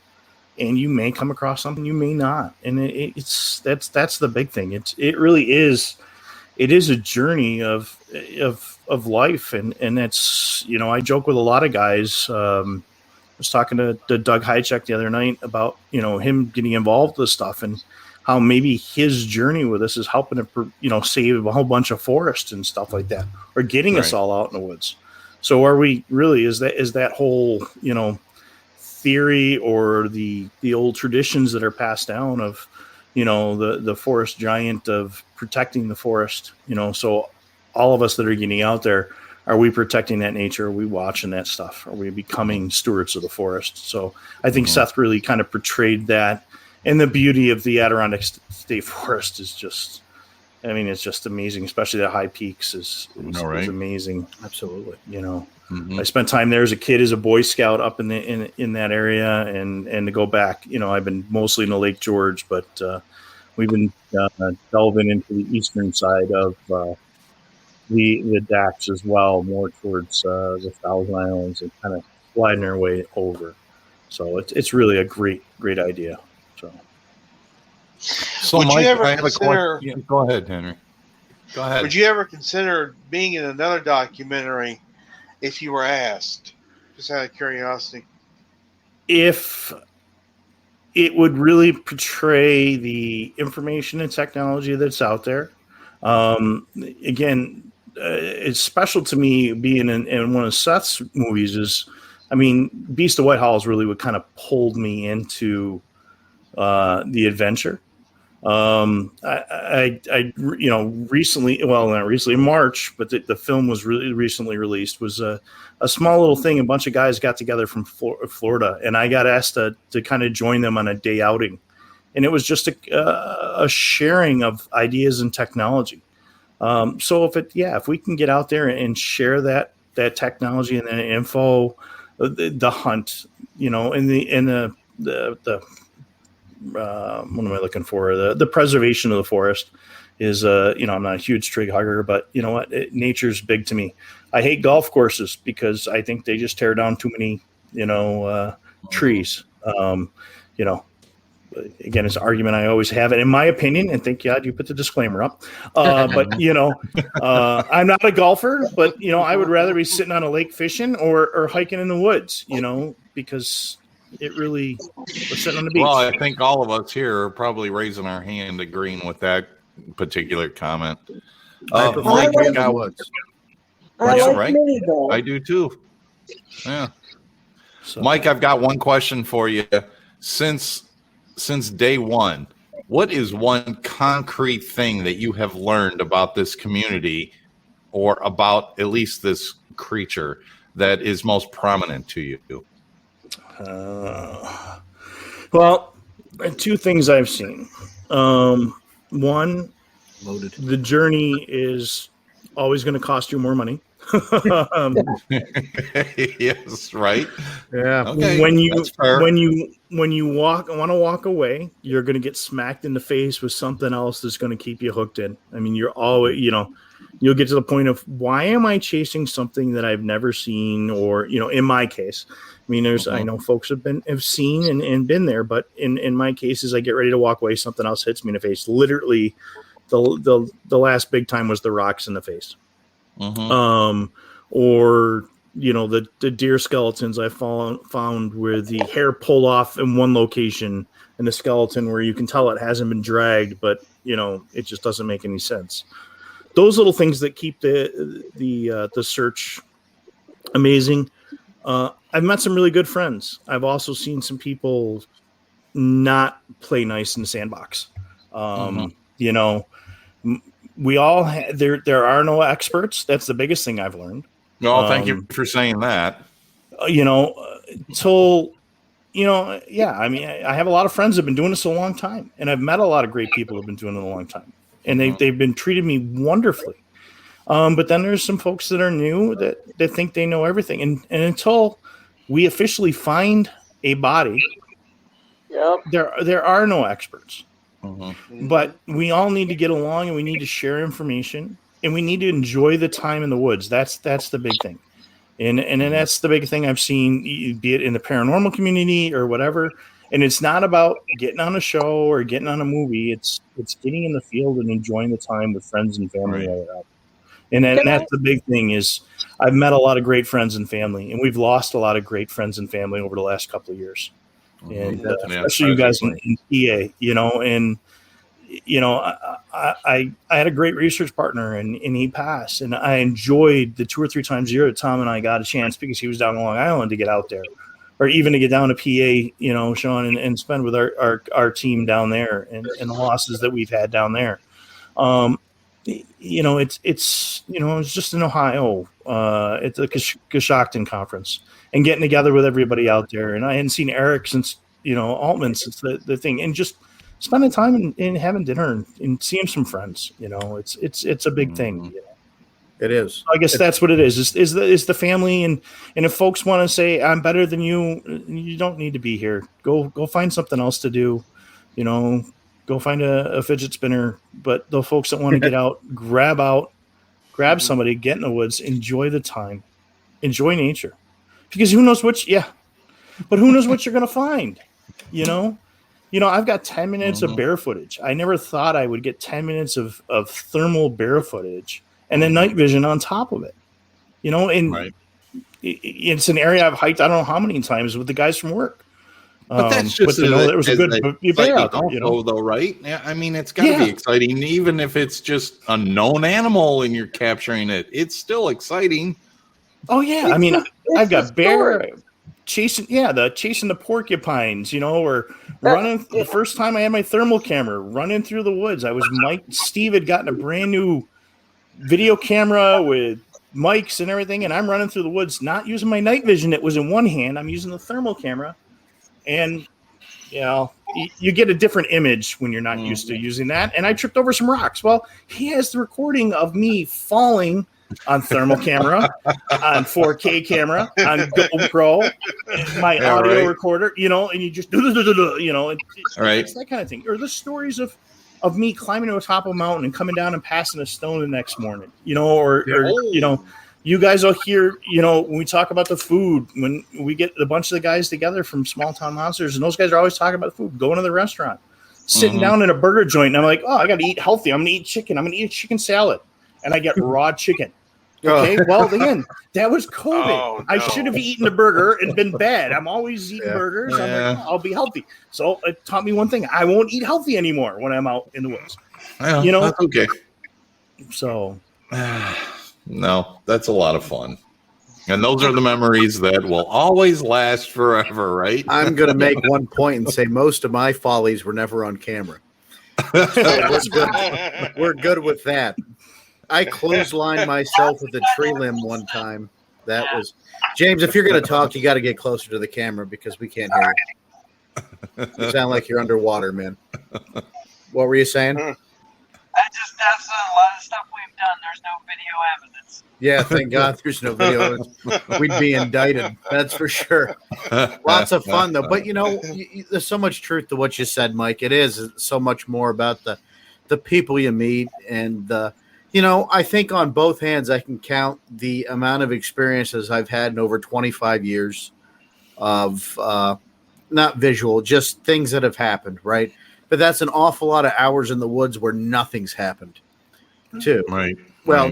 and you may come across something, you may not, and that's the big thing. It really is. It is a journey of life, and that's I joke with a lot of guys. I was talking to Doug Hychek the other night about him getting involved with this stuff and how maybe his journey with this is helping to save a whole bunch of forests and stuff like that, or getting us all out in the woods. So are we really? Is that whole theory or the old traditions that are passed down of the forest giant of protecting the forest? So all of us that are getting out there. Are we protecting that nature? Are we watching that stuff? Are we becoming stewards of the forest? So I think Seth really kind of portrayed that. And the beauty of the Adirondack State Forest is just, it's just amazing, especially the high peaks is amazing. Absolutely. I spent time there as a kid, as a Boy Scout up in that area, and to go back, I've been mostly in the Lake George, but we've been delving into the eastern side of the Dax as well, more towards the Thousand Islands, and kind of sliding our way over. So it's really a great idea. So Would Mike, you ever I have consider? a question. Go ahead, Henry. Go ahead. Would you ever consider being in another documentary if you were asked? Just out of curiosity. If it would really portray the information and technology that's out there, again. It's special to me being in one of Seth's movies is, Beast of White Halls really what kind of pulled me into the adventure. I recently, well, not recently, in March, but the film was really recently released, was a small little thing. A bunch of guys got together from Florida, and I got asked to kind of join them on a day outing. And it was just a sharing of ideas and technology. So if we can get out there and share that technology and that info, the hunt, and the what am I looking for? The preservation of the forest is, I'm not a huge tree hugger, but you know what? Nature's big to me. I hate golf courses because I think they just tear down too many, trees. Again, it's an argument I always have, and in my opinion, and thank God you put the disclaimer up. But I'm not a golfer, but I would rather be sitting on a lake fishing or hiking in the woods, because it really we're sitting on the beach. Well, I think all of us here are probably raising our hand, agreeing with that particular comment. I prefer Mike, being I in the got woods. I do too. Yeah. So, Mike, I've got one question for you. Since day one, what is one concrete thing that you have learned about this community or about at least this creature that is most prominent to you? Well, two things I've seen. One, the journey is always going to cost you more money. Yes, right. Yeah. Okay, when you want to walk away, you're going to get smacked in the face with something else that's going to keep you hooked in. You're always, you'll get to the point of, why am I chasing something that I've never seen? Or, in my case, I know folks have seen and been there, but in my case, as I get ready to walk away, something else hits me in the face. Literally, the last big time was the rocks in the face. Mm-hmm. Or the deer skeletons I found where the hair pulled off in one location, and the skeleton where you can tell it hasn't been dragged, but it just doesn't make any sense. Those little things that keep the search amazing. I've met some really good friends. I've also seen some people not play nice in the sandbox. We all there are no experts. That's the biggest thing I've learned. No, thank you for saying that. Till I mean, I have a lot of friends that have been doing this a long time, and I've met a lot of great people who have been doing it a long time, and they've been treated me wonderfully. But then there's some folks that are new that think they know everything, and until we officially find a body, there are no experts. But we all need to get along, and we need to share information, and we need to enjoy the time in the woods. That's the big thing. And that's the big thing I've seen, be it in the paranormal community or whatever. And it's not about getting on a show or getting on a movie. It's getting in the field and enjoying the time with friends and family. Right. And that's the big thing is I've met a lot of great friends and family, and we've lost a lot of great friends and family over the last couple of years. And especially you guys in PA, I had a great research partner, and he passed, and I enjoyed the 2 or 3 times a year that Tom and I got a chance, because he was down in Long Island, to get out there, or even to get down to PA, Sean, and spend with our team down there, and the losses that we've had down there. It's just in Ohio at the Coshocton conference, and getting together with everybody out there. And I hadn't seen Eric since, Altman, since the thing, and just spending time and having dinner and seeing some friends. It's a big thing. It is. I guess that's what it is. Is the family, and if folks want to say I'm better than you, you don't need to be here. Go find something else to do. Go find a fidget spinner. But the folks that want to get out, grab somebody, get in the woods, enjoy the time, enjoy nature, because who knows what you're going to find. I've got 10 minutes of bear footage. I never thought I would get 10 minutes of thermal bear footage and then night vision on top of it. It's an area I've hiked I don't know how many times with the guys from work. But that's just there was a good bear out there, though, right? Yeah, I mean, it's got to be exciting, even if it's just a known animal and you're capturing it. It's still exciting. Oh yeah, I mean, I've got bear chasing the porcupines, or running. The first time I had my thermal camera, running through the woods, Steve had gotten a brand new video camera with mics and everything, and I'm running through the woods, not using my night vision. It was in one hand. I'm using the thermal camera. And, you get a different image when you're not used to using that. And I tripped over some rocks. Well, he has the recording of me falling on thermal camera, on 4K camera, on GoPro, my audio recorder, and you just, it's that kind of thing. Or the stories of me climbing to the top of a mountain and coming down and passing a stone the next morning, you guys will hear, when we talk about the food, when we get a bunch of the guys together from Small Town Monsters, and those guys are always talking about food, going to the restaurant, sitting down in a burger joint, and I'm like, oh, I got to eat healthy. I'm going to eat chicken. I'm going to eat a chicken salad. And I get raw chicken. Okay, well, again, that was COVID. Oh, no. I should have eaten a burger and been bad. I'm always eating burgers. I'm like, I'll be healthy. So it taught me one thing. I won't eat healthy anymore when I'm out in the woods. Well, that's okay. So... No, that's a lot of fun. And those are the memories that will always last forever, right? I'm going to make one point and say most of my follies were never on camera. So we're good with that. I clotheslined myself with a tree limb one time. That was James. If you're going to talk, you got to get closer to the camera because we can't hear you. You sound like you're underwater, man. What were you saying? That's a lot of stuff we've done. There's no video evidence. Yeah, thank God there's no video evidence. We'd be indicted. That's for sure. Lots of fun, though. But, there's so much truth to what you said, Mike. It is so much more about the people you meet. And, I think on both hands I can count the amount of experiences I've had in over 25 years of not visual, just things that have happened, right? But that's an awful lot of hours in the woods where nothing's happened, too. Right. Well,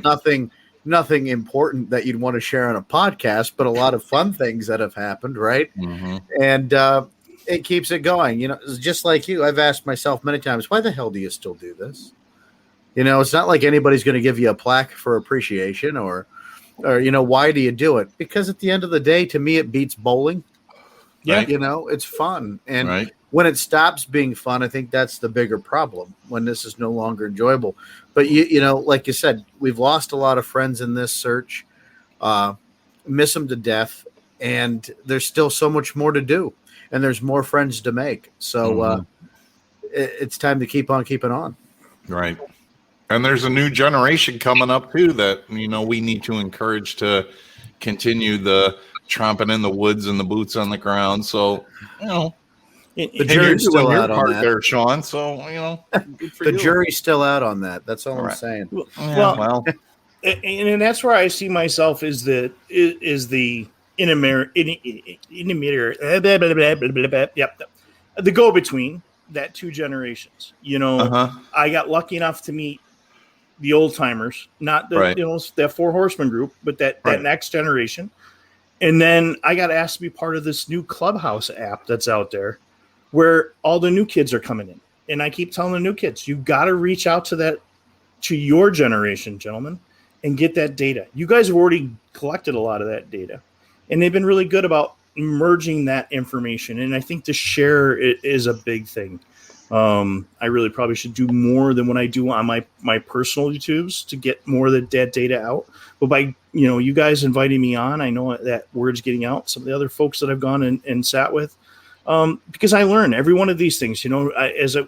nothing important that you'd want to share on a podcast, but a lot of fun things that have happened, right? Mm-hmm. And it keeps it going. Just like you, I've asked myself many times, why the hell do you still do this? It's not like anybody's going to give you a plaque for appreciation or why do you do it? Because at the end of the day, to me, it beats bowling. Yeah. Right. It's fun. And when it stops being fun, I think that's the bigger problem, when this is no longer enjoyable. But, like you said, we've lost a lot of friends in this search, miss them to death, and there's still so much more to do. and there's more friends to make. So it's time to keep on keeping on. Right. And there's a new generation coming up too that, we need to encourage to continue the tromping in the woods and the boots on the ground. So, the jury's still out on that there, Sean. So, the jury's still out on that. That's all I'm saying. Well, and that's where I see myself is the the go between that two generations. I got lucky enough to meet the old timers, not the that Four Horsemen group, but that next generation. And then I got asked to be part of this new Clubhouse app that's out there where all the new kids are coming in. And I keep telling the new kids, you got to reach out to your generation, gentlemen, and get that data. You guys have already collected a lot of that data, and they've been really good about merging that information. And I think to share it is a big thing. I really probably should do more than what I do on my personal YouTubes to get more of that data out. But by, you guys inviting me on, I know that word's getting out. Some of the other folks that I've gone and sat with, because I learn every one of these things, you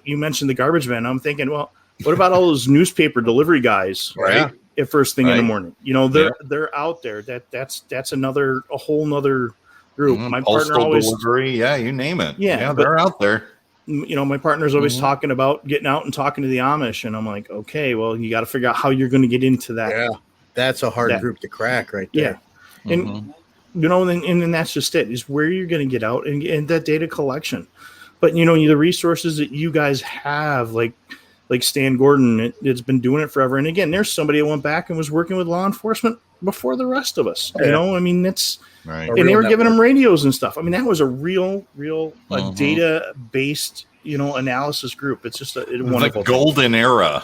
mentioned the garbage man, I'm thinking, well, what about all those newspaper delivery guys? Right. At first thing in the morning, they're out there. That's a whole nother group. My partner always delivery. Yeah. You name it. Yeah, they're out there. My partner's always talking about getting out and talking to the Amish, and I'm like, okay, well, you got to figure out how you're going to get into that. Yeah, that's a hard group to crack, right there. Yeah, and and that's just it. Is where you're going to get out and that data collection. But the resources that you guys have, like Stan Gordon, it's been doing it forever. And again, there's somebody that went back and was working with law enforcement before the rest of us. That's. Right. And they were giving them radios and stuff. I mean, that was a real data-based, analysis group. It's just a wonderful the golden era.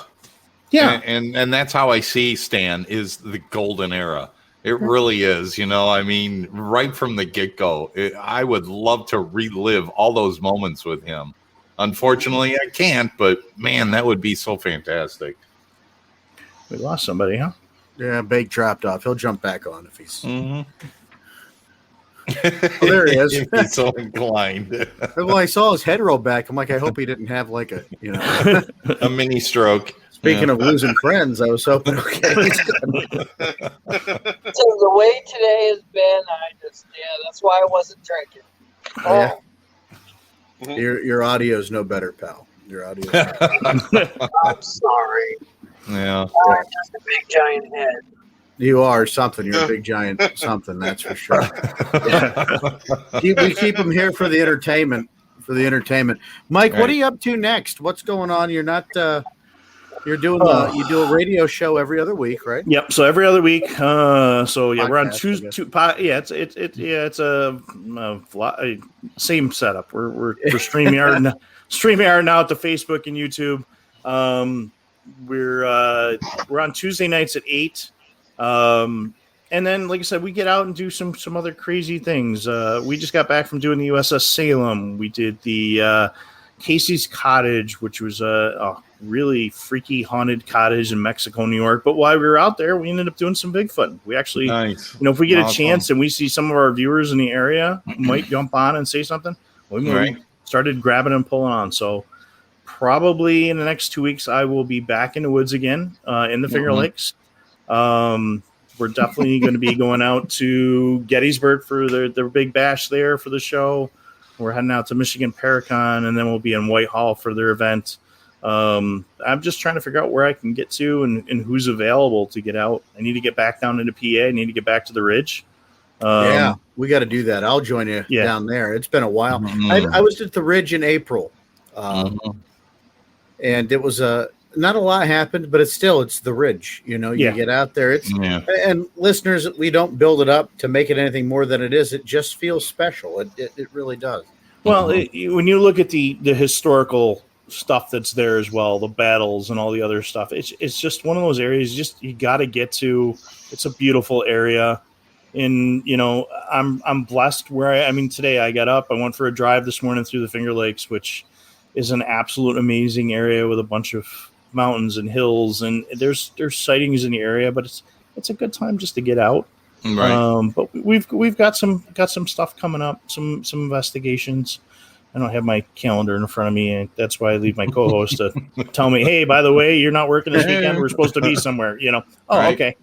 Yeah. And that's how I see Stan, is the golden era. It really is, right from the get-go. I would love to relive all those moments with him. Unfortunately, I can't, but man, that would be so fantastic. We lost somebody, huh? Yeah, Bake dropped off. He'll jump back on if he's... Oh, there he is. He's so inclined. Well, I saw his head roll back. I'm like, I hope he didn't have like a a mini stroke. Speaking of losing friends, I was hoping. Okay. So the way today has been, that's why I wasn't drinking. Yeah. Your audio's no better, pal. Your audio. I'm sorry. Yeah. I'm just a big giant head. You are something. You're a big giant something. That's for sure. Yeah. We keep them here for the entertainment. Mike, what are you up to next? What's going on? You're not. You're doing you do a radio show every other week, right? Yep. So every other week. We're on Tuesday. It's a same setup. We're StreamYard now. StreamYard now to Facebook and YouTube. We're on Tuesday nights at 8. And then, like I said, we get out and do some other crazy things. We just got back from doing the USS Salem. We did the Casey's Cottage, which was a really freaky haunted cottage in Mexico, New York. But while we were out there, we ended up doing some Bigfoot. We actually, if we get a chance and we see some of our viewers in the area might jump on and say something, we started grabbing and pulling on. So probably in the next 2 weeks, I will be back in the woods again in the Finger Lakes. We're definitely going to be going out to Gettysburg for their big bash there for the show. We're heading out to Michigan Paracon, and then we'll be in Whitehall for their event. I'm just trying to figure out where I can get to and who's available to get out. I need to get back down into PA. I need to get back to the Ridge. We got to do that. I'll join you down there. It's been a while. I was at the Ridge in April, and it was not a lot happened, but it's the Ridge. You get out there. And listeners, we don't build it up to make it anything more than it is. It just feels special. It really does. Well, when you look at the historical stuff that's there as well, the battles and all the other stuff, it's just one of those areas you got to get to. It's a beautiful area. And I'm blessed where today I got up, I went for a drive this morning through the Finger Lakes, which is an absolute amazing area with a bunch of mountains and hills, and there's sightings in the area, but it's a good time just to get out. Right. But we've got some stuff coming up, some investigations. I don't have my calendar in front of me, and that's why I leave my co-host to tell me, "Hey, by the way, you're not working this weekend. We're supposed to be somewhere." Oh, Right. okay.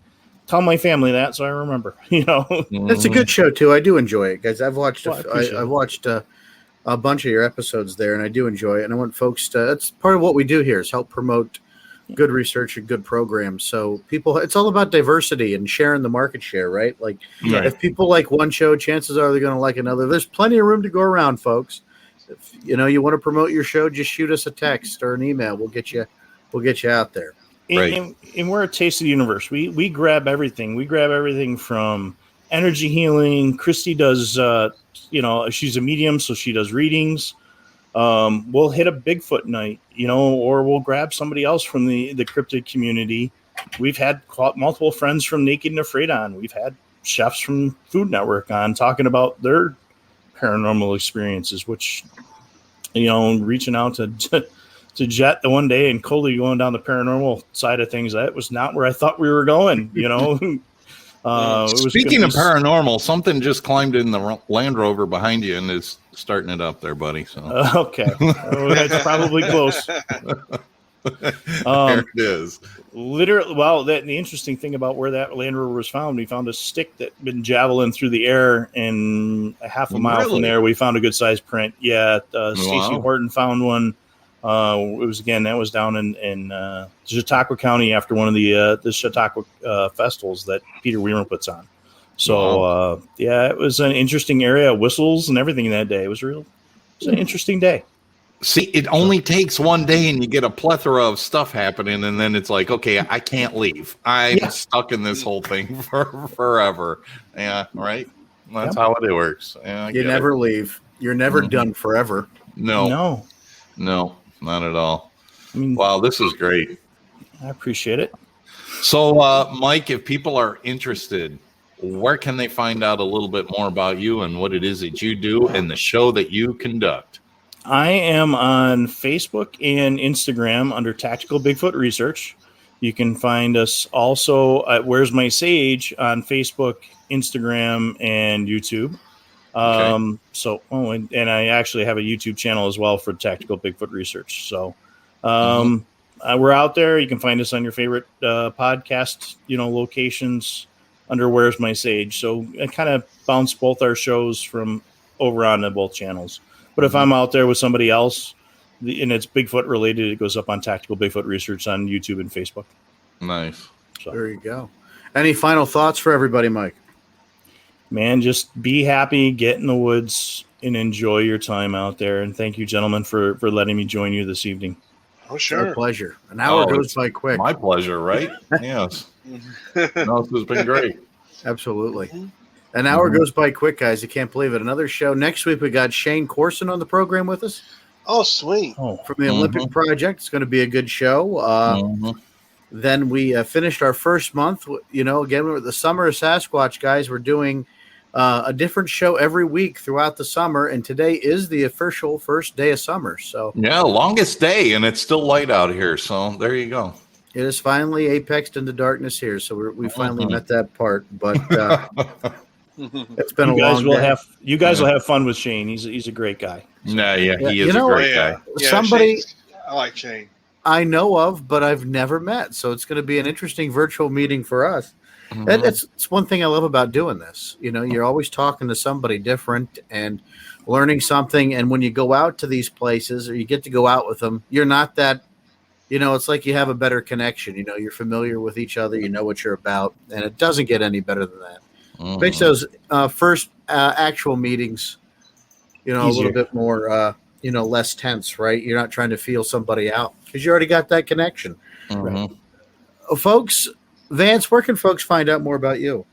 Tell my family that so I remember. It's a good show too. I do enjoy it, guys. I've watched Well, I appreciate I've it. watched a bunch of your episodes there, and I do enjoy it. And I want folks to. That's part of what we do here is help promote good research and good programs. So people, it's all about diversity and sharing the market share, right? Like Right. if people like one show, chances are they're going to like another. There's plenty of room to go around, folks. If you want to promote your show, just shoot us a text or an email. We'll get you out there. Right. And we're a taste of the universe. We grab everything. We grab everything from energy healing. Christy does, she's a medium, so she does readings. We'll hit a Bigfoot night, or we'll grab somebody else from the cryptid community. We've had multiple friends from Naked and Afraid on. We've had chefs from Food Network on talking about their paranormal experiences, which, reaching out to Jet the one day and Coley going down the paranormal side of things. That was not where I thought we were going, Speaking of paranormal, something just climbed in the Land Rover behind you and is starting it up there, buddy. So okay. That's probably close. There it is. Literally, well, the interesting thing about where that Land Rover was found, we found a stick that had been javelined through the air, and a half a mile from there, we found a good sized print. Yeah, Stacy Horton found one. That was down in Chautauqua County after one of the Chautauqua festivals that Peter Weimer puts on. So it was an interesting area, whistles and everything that day. It was an interesting day. See, it only takes one day and you get a plethora of stuff happening, and then it's like, okay, I can't leave. I'm stuck in this whole thing for forever. Yeah, right? That's how it works. Yeah, you never leave. You're never done forever. No, not at all. Wow, this is great. I appreciate it. So, Mike, if people are interested, where can they find out a little bit more about you and what it is that you do and the show that you conduct? I am on Facebook and Instagram under Tactical Bigfoot Research. You can find us also at Where's My Sage on Facebook, Instagram, and YouTube. And I actually have a YouTube channel as well for Tactical Bigfoot Research. So we're out there. You can find us on your favorite podcast, locations under Where's My Sage. So I kind of bounce both our shows from over on both channels. But if I'm out there with somebody else and it's Bigfoot related, it goes up on Tactical Bigfoot Research on YouTube and Facebook. Nice. So there you go. Any final thoughts for everybody, Mike? Man, just be happy, get in the woods, and enjoy your time out there. And thank you, gentlemen, for letting me join you this evening. Oh, sure. Our pleasure. An hour goes by quick. My pleasure, right? Yes. This has been great. Absolutely. An hour goes by quick, guys. You can't believe it. Another show. Next week, we got Shane Corson on the program with us. Oh, sweet. From the Olympic Project. It's going to be a good show. Then we finished our first month. Again, with the Summer of Sasquatch, guys. We're doing a different show every week throughout the summer, and today is the official first day of summer. So longest day, and it's still light out here. So there you go. It is finally apexed into darkness here. So we finally met that part, but it's been a long day. You guys will have fun with Shane. He's a great guy. He is a great guy. Yeah, somebody I like Shane. I know of, but I've never met. So it's going to be an interesting virtual meeting for us. It's one thing I love about doing this. You're always talking to somebody different and learning something. And when you go out to these places or you get to go out with them, you're not that, it's like you have a better connection. You're familiar with each other. You know what you're about. And it doesn't get any better than that. Makes those first actual meetings, easier. A little bit more, less tense, right? You're not trying to feel somebody out because you already got that connection. Right? Folks, Vance, where can folks find out more about you?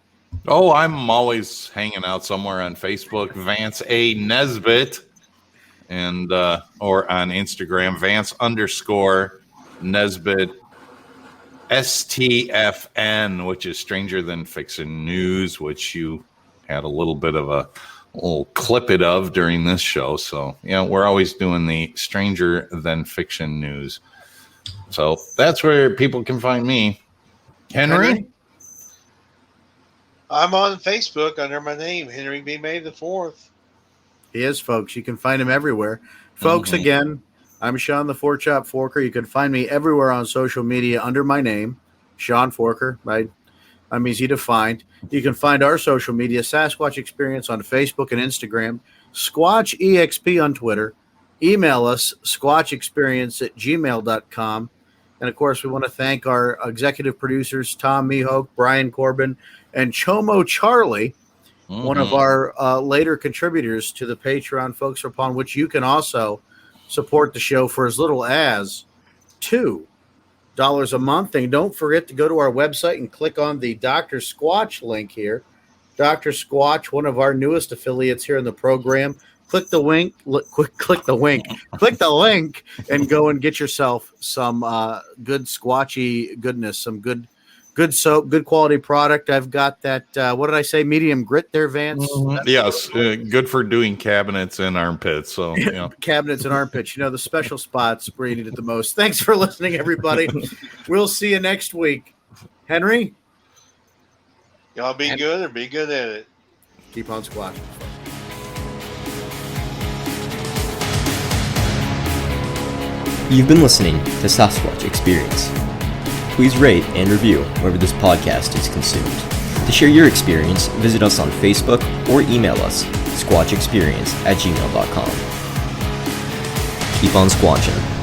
Oh, I'm always hanging out somewhere on Facebook, Vance A. Nesbitt, and or on Instagram, Vance_Nesbitt STFN, which is Stranger Than Fiction News, which you had a little bit of a little clip of during this show. So, we're always doing the Stranger Than Fiction News. So that's where people can find me. Henry? I'm on Facebook under my name, Henry B. May the Fourth. He is, folks. You can find him everywhere. Folks, again, I'm Sean the Four Chop Forker. You can find me everywhere on social media under my name, Sean Forker. I'm easy to find. You can find our social media, Sasquatch Experience on Facebook and Instagram, Squatch EXP on Twitter. Email us, squatchexperience@gmail.com. And, of course, we want to thank our executive producers, Tom Mihok, Brian Corbin, and Chomo Charlie, one of our later contributors to the Patreon, folks, upon which you can also support the show for as little as $2 a month. And don't forget to go to our website and click on the Dr. Squatch link here. Dr. Squatch, one of our newest affiliates here in the program. Click the link, click the link, and go and get yourself some good Squatchy goodness, some good soap, good quality product. I've got that. What did I say? Medium grit there, Vance. Yes, good for doing cabinets and armpits. So yeah. Cabinets and armpits. The special spots where you need it the most. Thanks for listening, everybody. We'll see you next week. Henry, Y'all be good or be good at it. Keep on squatching. You've been listening to Sasquatch Experience. Please rate and review wherever this podcast is consumed. To share your experience, visit us on Facebook or email us, squatchexperience@gmail.com. Keep on squatching.